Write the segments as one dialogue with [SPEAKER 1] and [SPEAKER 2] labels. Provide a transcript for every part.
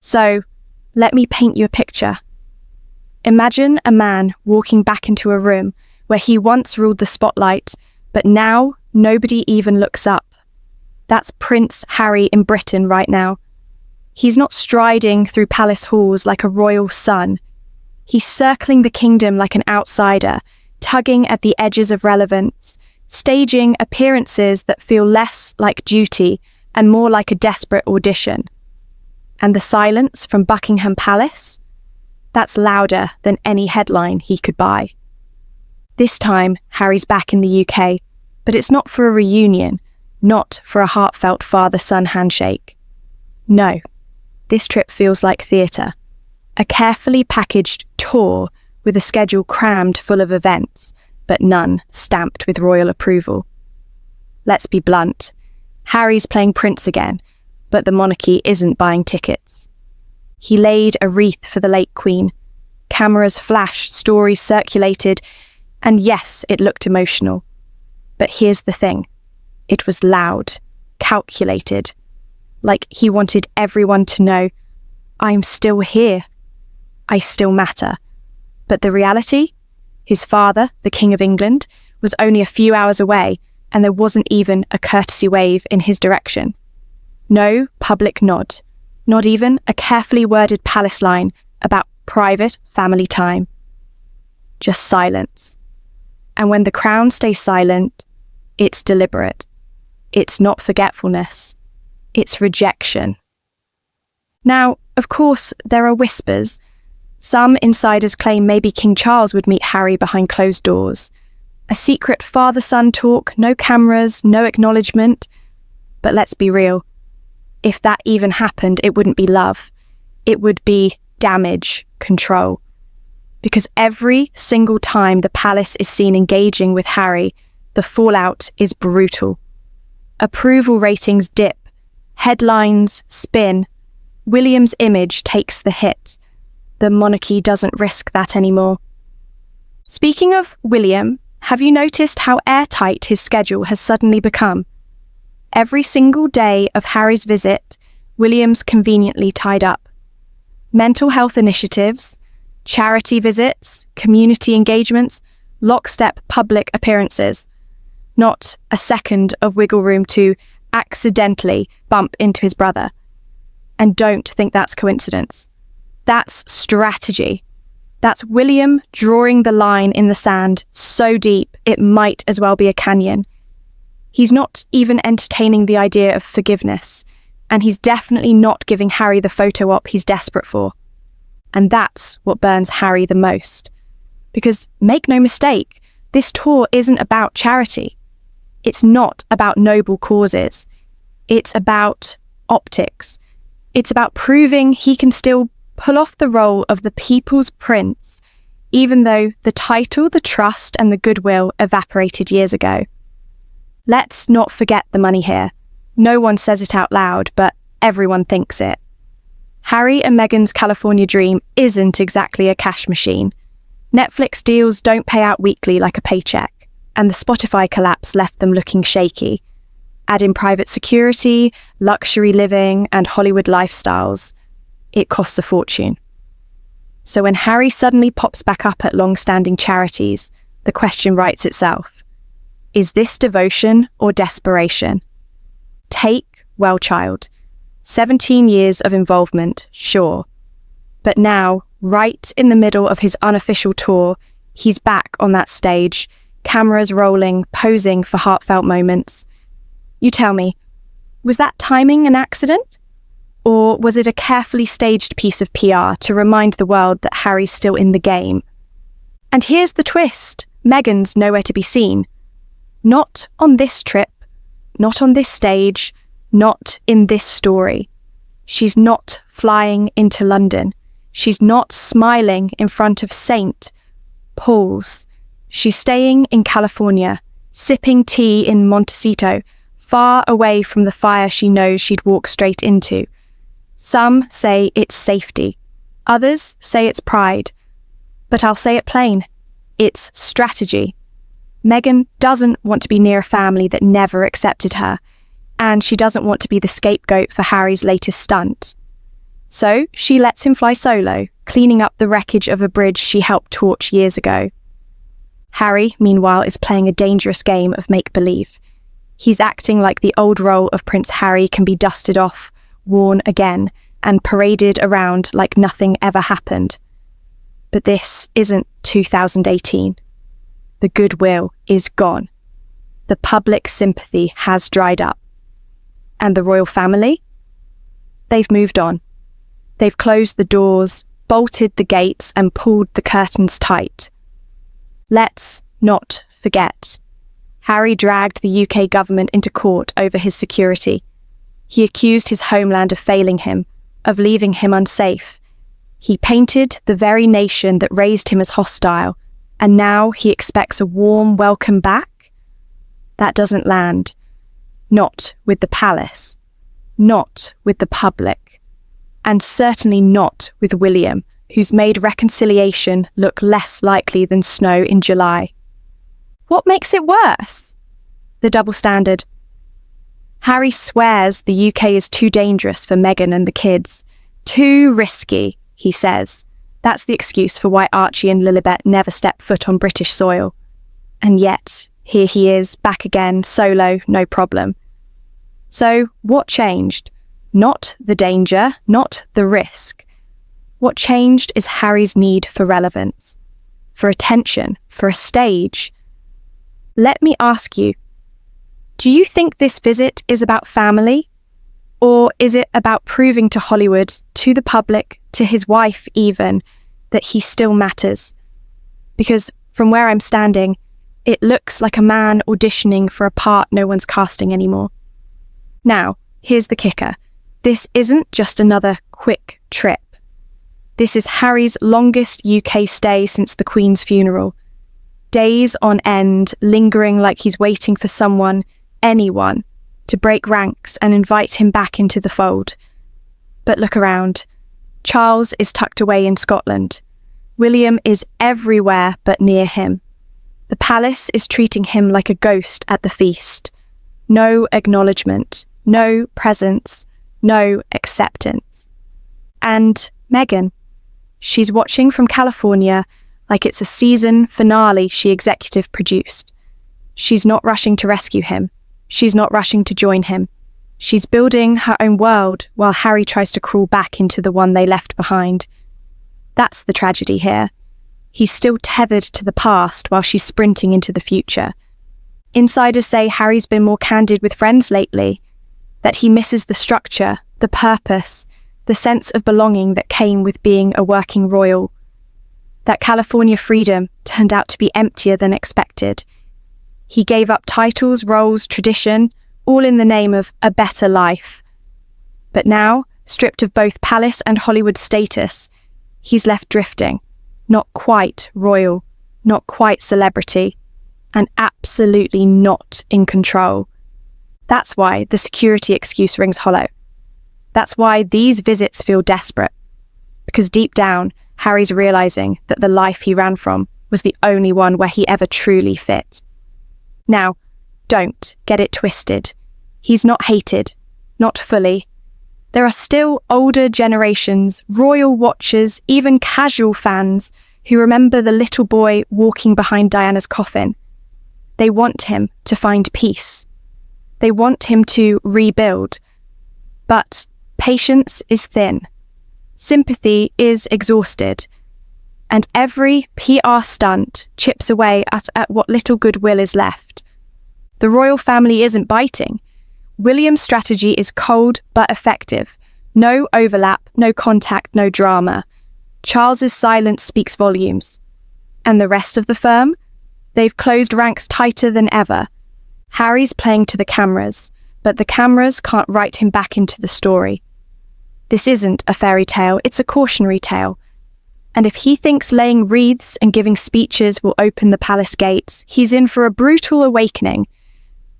[SPEAKER 1] So, let me paint you a picture. Imagine a man walking back into a room where he once ruled the spotlight, but now nobody even looks up. That's Prince Harry in Britain right now. He's not striding through palace halls like a royal son. He's circling the kingdom like an outsider, tugging at the edges of relevance, staging appearances that feel less like duty and more like a desperate audition. And the silence from Buckingham Palace? That's louder than any headline he could buy. This time, Harry's back in the UK, but it's not for a reunion, not for a heartfelt father-son handshake. No, this trip feels like theatre, a carefully packaged tour with a schedule crammed full of events, but none stamped with royal approval. Let's be blunt, Harry's playing Prince again, but the monarchy isn't buying tickets. He laid a wreath for the late Queen. Cameras flashed, stories circulated, and yes, it looked emotional. But here's the thing. It was loud, calculated, like he wanted everyone to know, I'm still here. I still matter. But the reality? His father, the King of England, was only a few hours away, and there wasn't even a courtesy wave in his direction. No public nod. Not even a carefully worded palace line about private family time. Just silence. And when the crown stays silent, it's deliberate. It's not forgetfulness. It's rejection. Now, of course, there are whispers. Some insiders claim maybe King Charles would meet Harry behind closed doors. A secret father-son talk, no cameras, no acknowledgement. But let's be real. If that even happened, it wouldn't be love. It would be damage, control. Because every single time the palace is seen engaging with Harry, the fallout is brutal. Approval ratings dip. Headlines spin. William's image takes the hit. The monarchy doesn't risk that anymore. Speaking of William, have you noticed how airtight his schedule has suddenly become? Every single day of Harry's visit, William's conveniently tied up. Mental health initiatives, charity visits, community engagements, lockstep public appearances. Not a second of wiggle room to accidentally bump into his brother. And don't think that's coincidence. That's strategy. That's William drawing the line in the sand so deep it might as well be a canyon. He's not even entertaining the idea of forgiveness, and he's definitely not giving Harry the photo op he's desperate for. And that's what burns Harry the most. Because, make no mistake, this tour isn't about charity. It's not about noble causes. It's about optics. It's about proving he can still pull off the role of the people's prince, even though the title, the trust, and the goodwill evaporated years ago. Let's not forget the money here. No one says it out loud, but everyone thinks it. Harry and Meghan's California dream isn't exactly a cash machine. Netflix deals don't pay out weekly like a paycheck, and the Spotify collapse left them looking shaky. Add in private security, luxury living, and Hollywood lifestyles. It costs a fortune. So when Harry suddenly pops back up at long-standing charities, the question writes itself. Is this devotion or desperation? Take Wellchild. 17 years of involvement, sure. But now, right in the middle of his unofficial tour, he's back on that stage, cameras rolling, posing for heartfelt moments. You tell me, was that timing an accident? Or was it a carefully staged piece of PR to remind the world that Harry's still in the game? And here's the twist. Meghan's nowhere to be seen. Not on this trip, not on this stage, not in this story. She's not flying into London. She's not smiling in front of St. Paul's. She's staying in California, sipping tea in Montecito, far away from the fire she knows she'd walk straight into. Some say it's safety. Others say it's pride. But I'll say it plain. It's strategy. Meghan doesn't want to be near a family that never accepted her, and she doesn't want to be the scapegoat for Harry's latest stunt. So she lets him fly solo, cleaning up the wreckage of a bridge she helped torch years ago. Harry, meanwhile, is playing a dangerous game of make-believe. He's acting like the old role of Prince Harry can be dusted off, worn again, and paraded around like nothing ever happened. But this isn't 2018. The goodwill is gone. The public sympathy has dried up. And the royal family? They've moved on. They've closed the doors, bolted the gates, and pulled the curtains tight. Let's not forget. Harry dragged the UK government into court over his security. He accused his homeland of failing him, of leaving him unsafe. He painted the very nation that raised him as hostile, and now he expects a warm welcome back? That doesn't land. Not with the palace. Not with the public. And certainly not with William, who's made reconciliation look less likely than snow in July. What makes it worse? The double standard. Harry swears the UK is too dangerous for Meghan and the kids. Too risky, he says. That's the excuse for why Archie and Lilibet never step foot on British soil. And yet, here he is, back again, solo, no problem. So, what changed? Not the danger, not the risk. What changed is Harry's need for relevance, for attention, for a stage. Let me ask you, do you think this visit is about family? Or is it about proving to Hollywood, to the public, to his wife even, that he still matters? Because from where I'm standing, it looks like a man auditioning for a part no one's casting anymore. Now, here's the kicker. This isn't just another quick trip. This is Harry's longest UK stay since the Queen's funeral. Days on end, lingering like he's waiting for someone, anyone, to break ranks and invite him back into the fold. But look around. Charles is tucked away in Scotland. William is everywhere but near him. The palace is treating him like a ghost at the feast. No acknowledgement, no presence, no acceptance. And Meghan, she's watching from California like it's a season finale she executive produced. She's not rushing to rescue him. She's not rushing to join him. She's building her own world while Harry tries to crawl back into the one they left behind. That's the tragedy here. He's still tethered to the past while she's sprinting into the future. Insiders say Harry's been more candid with friends lately, that he misses the structure, the purpose, the sense of belonging that came with being a working royal. That California freedom turned out to be emptier than expected. He gave up titles, roles, tradition, all in the name of a better life. But now, stripped of both palace and Hollywood status, he's left drifting, not quite royal, not quite celebrity, and absolutely not in control. That's why the security excuse rings hollow. That's why these visits feel desperate. Because deep down, Harry's realizing that the life he ran from was the only one where he ever truly fit. Now, don't get it twisted. He's not hated, not fully. There are still older generations, royal watchers, even casual fans who remember the little boy walking behind Diana's coffin. They want him to find peace. They want him to rebuild. But patience is thin. Sympathy is exhausted. And every PR stunt chips away at what little goodwill is left. The royal family isn't biting. William's strategy is cold but effective. No overlap, no contact, no drama. Charles's silence speaks volumes. And the rest of the firm? They've closed ranks tighter than ever. Harry's playing to the cameras, but the cameras can't write him back into the story. This isn't a fairy tale, it's a cautionary tale. And if he thinks laying wreaths and giving speeches will open the palace gates, he's in for a brutal awakening.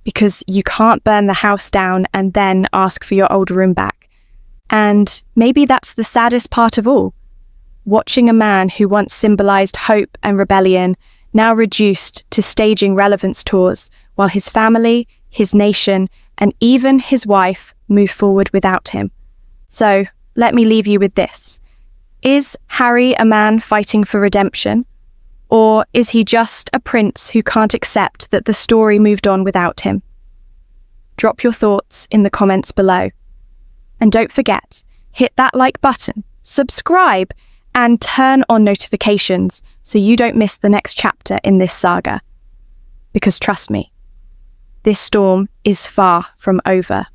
[SPEAKER 1] Because you can't burn the house down and then ask for your old room back. And maybe that's the saddest part of all. Watching a man who once symbolized hope and rebellion, now reduced to staging relevance tours, while his family, his nation, and even his wife move forward without him. So, let me leave you with this. Is Harry a man fighting for redemption? Or is he just a prince who can't accept that the story moved on without him? Drop your thoughts in the comments below. And don't forget, hit that like button, subscribe, and turn on notifications so you don't miss the next chapter in this saga. Because trust me, this storm is far from over.